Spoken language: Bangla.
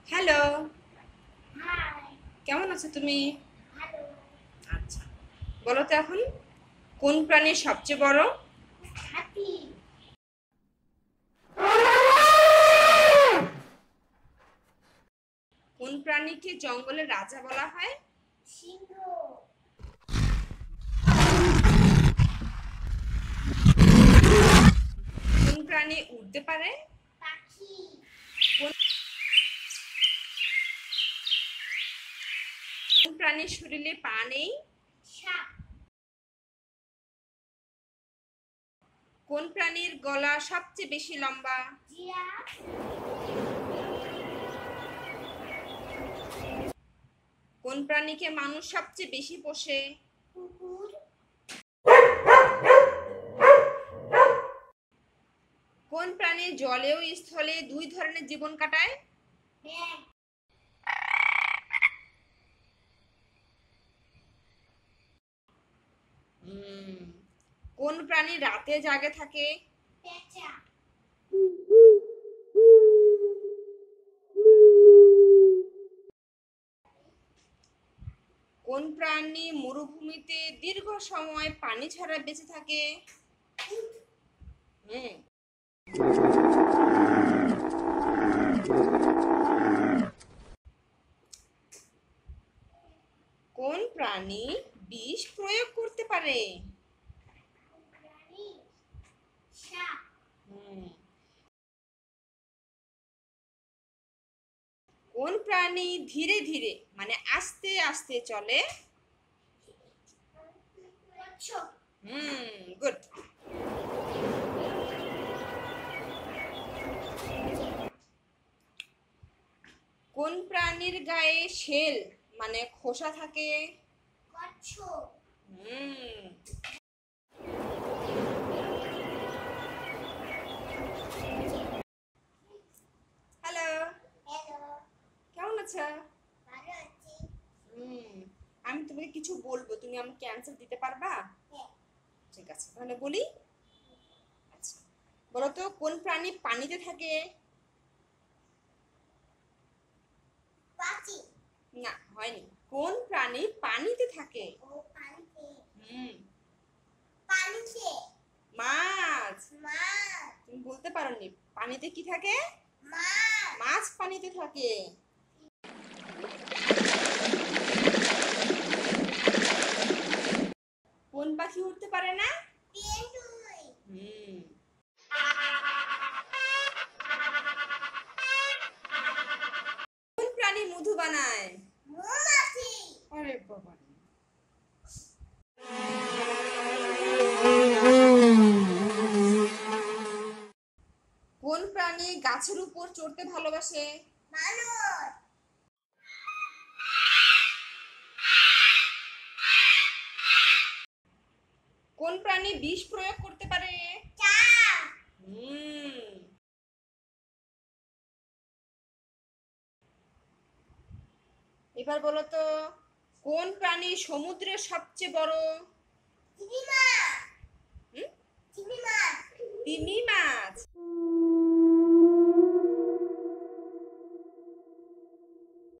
Hello, high. কেমন আছো তুমি? হ্যালো। আচ্ছা, বলো তো এখন কোন প্রাণী সবচেয়ে বড়? হাতি। কোন প্রাণীকে জঙ্গলের রাজা বলা হয়? সিংহ। কোন প্রাণী উড়তে পারে? পাখি। কোন কোন প্রাণীর শরীরে পা নেই? সাপ। কোন প্রাণীর গলা সবচেয়ে বেশি লম্বা? জিরাফ। কোন প্রাণীকে মানুষ সবচেয়ে বেশি পোষে? কুকুর। কোন প্রাণী জলে ও স্থলে দুই ধরনের জীবন কাটায়? ব্যাঙ। কোন প্রাণী রাতে জাগে থাকে? পেঁচা। কোন প্রাণী মরুভূমিতে দীর্ঘ সময় পানি ছাড়া বেঁচে থাকে? হুম কোন প্রাণী বিষ প্রয়োগ করতে পারে? প্রাণী। সাপ। হুম কোন প্রাণী ধীরে ধীরে মানে আস্তে আস্তে চলে? কচ্ছপ। গুড। কোন প্রাণীর গায়ে শেল মানে খোসা থাকে? কচ্ছপ। হুম হ্যালো, হ্যালো। কেমন আছো? ভালো আছি। হুম আমি তোমাকে কিছু বলবো, তুমি আমাকে অ্যান্সার দিতে পারবা? হ্যাঁ। ঠিক আছে, তাহলে বলি। আচ্ছা, বলো তো কোন প্রাণী পানিতে থাকে? পাখি। না, হয়নি। কোন প্রাণী পানিতে থাকে? ও পানিতে। হুম পানিতে। মাছ। মাছ। তুমি বলতে পারোনি। পানিতে কি থাকে? মাছ। মাছ পানিতে থাকে। কোন পাখি উঠতে পারে না? পেন্টুই। হুম কোন প্রাণী মধু বানায়? মৌমাছি। আরে বাবা, কোন প্রাণী গাছের উপর চড়তে ভালোবাসে? মানুষ। কোন প্রাণী বিষ প্রয়োগ করতে পারে? সাপ। হুম এবার বলো তো কোন প্রাণী সমুদ্রের সবচেয়ে বড়? চিংড়ি মাছ। হুম চিংড়ি মাছ। তিমি মাছ।